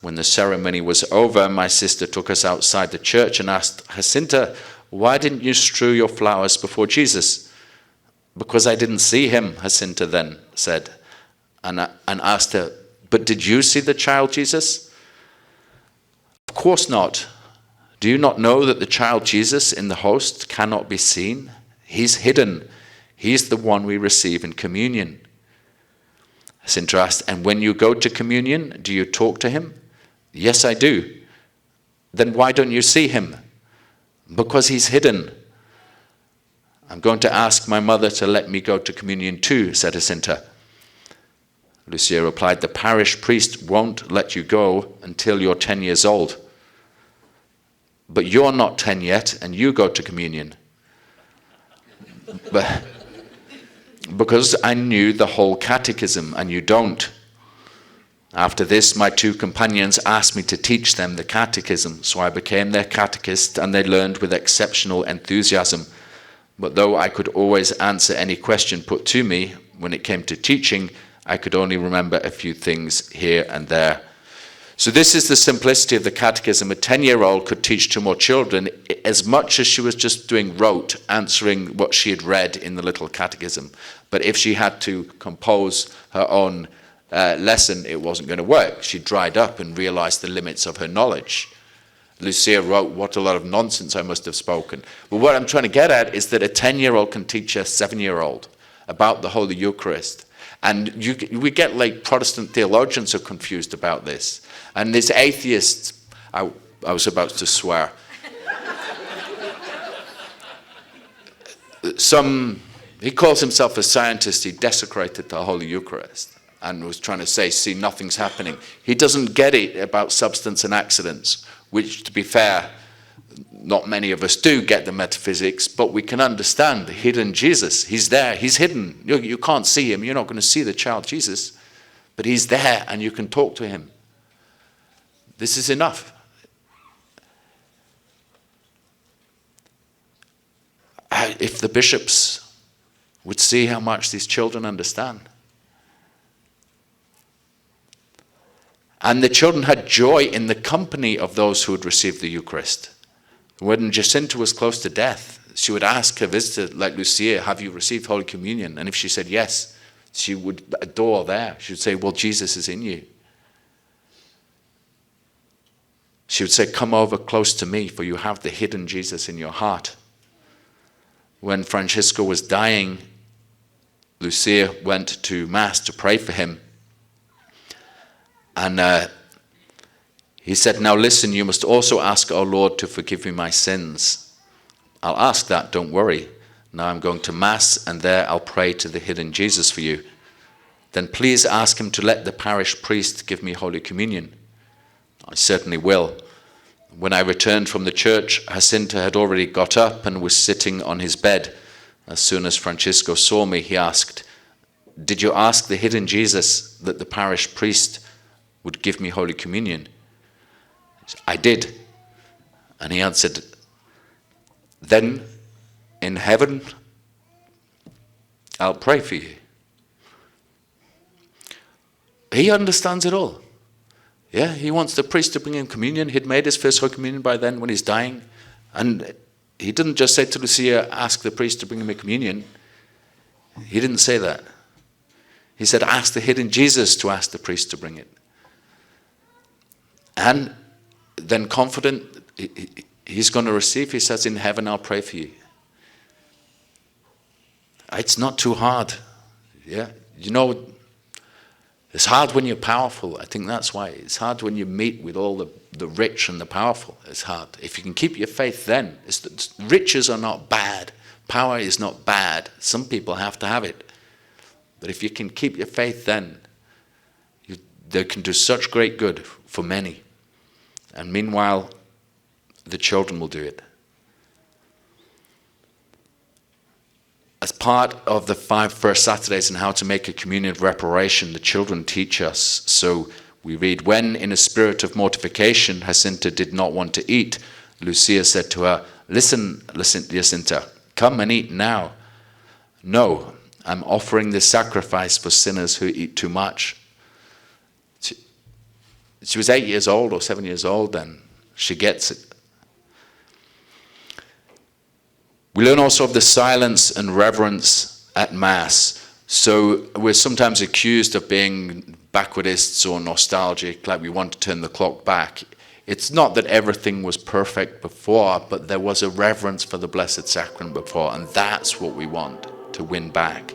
When the ceremony was over, my sister took us outside the church and asked, Jacinta, why didn't you strew your flowers before Jesus? Because I didn't see him, Jacinta then said, and asked her, but did you see the child Jesus? Of course not. Do you not know that the child Jesus in the host cannot be seen? He's hidden. He's the one we receive in communion. Jacinta asked, and when you go to communion, do you talk to him? Yes, I do. Then why don't you see him? Because he's hidden. I'm going to ask my mother to let me go to communion too, said Jacinta. Lucia replied, the parish priest won't let you go until you're 10 years old. But you're not 10 yet, and you go to communion. But because I knew the whole catechism, and you don't. After this, my two companions asked me to teach them the catechism, so I became their catechist, and they learned with exceptional enthusiasm. But though I could always answer any question put to me, when it came to teaching, I could only remember a few things here and there. So this is the simplicity of the catechism. A 10-year-old could teach to more children as much as she was just doing rote, answering what she had read in the little catechism. But if she had to compose her own lesson, it wasn't going to work. She dried up and realized the limits of her knowledge. Lucia wrote, what a lot of nonsense I must have spoken. But what I'm trying to get at is that a 10-year-old can teach a 7-year-old about the Holy Eucharist. And we get like Protestant theologians are confused about this. And there's atheists, I was about to swear. He calls himself a scientist, he desecrated the Holy Eucharist and was trying to say, see, nothing's happening. He doesn't get it about substance and accidents, which, to be fair, not many of us do get the metaphysics, but we can understand the hidden Jesus. He's there, he's hidden. You can't see him, you're not going to see the child Jesus, but he's there and you can talk to him. This is enough. If the bishops would see how much these children understand. And the children had joy in the company of those who had received the Eucharist. When Jacinta was close to death, she would ask her visitor, like Lucia, have you received Holy Communion? And if she said yes, she would adore there. She would say, well, Jesus is in you. She would say, come over close to me, for you have the hidden Jesus in your heart. When Francisco was dying, Lucia went to Mass to pray for him. And he said, now listen, you must also ask our Lord to forgive me my sins. I'll ask that, don't worry. Now I'm going to Mass, and there I'll pray to the hidden Jesus for you. Then please ask him to let the parish priest give me Holy Communion. I certainly will. When I returned from the church, Jacinta had already got up and was sitting on his bed. As soon as Francisco saw me, he asked, did you ask the hidden Jesus that the parish priest would give me Holy Communion? I did. And he answered, then in heaven, I'll pray for you. He understands it all. Yeah, he wants the priest to bring him communion. He'd made his first Holy Communion by then when he's dying. And he didn't just say to Lucia, ask the priest to bring him a communion. He didn't say that. He said, ask the hidden Jesus to ask the priest to bring it. And then confident, he's going to receive, he says, in heaven I'll pray for you. It's not too hard. Yeah, you know, it's hard when you're powerful. I think that's why. It's hard when you meet with all the rich and the powerful. It's hard. If you can keep your faith then, riches are not bad. Power is not bad. Some people have to have it. But if you can keep your faith then, they can do such great good for many. And meanwhile, the children will do it. As part of the 5 first Saturdays in how to make a communion of reparation, the children teach us. So we read, when in a spirit of mortification, Jacinta did not want to eat, Lucia said to her, listen, Jacinta, come and eat now. No, I'm offering this sacrifice for sinners who eat too much. She was 8 years old or 7 years old then. She gets it. We learn also of the silence and reverence at Mass. So we're sometimes accused of being backwardists or nostalgic, like we want to turn the clock back. It's not that everything was perfect before, but there was a reverence for the Blessed Sacrament before, and that's what we want to win back.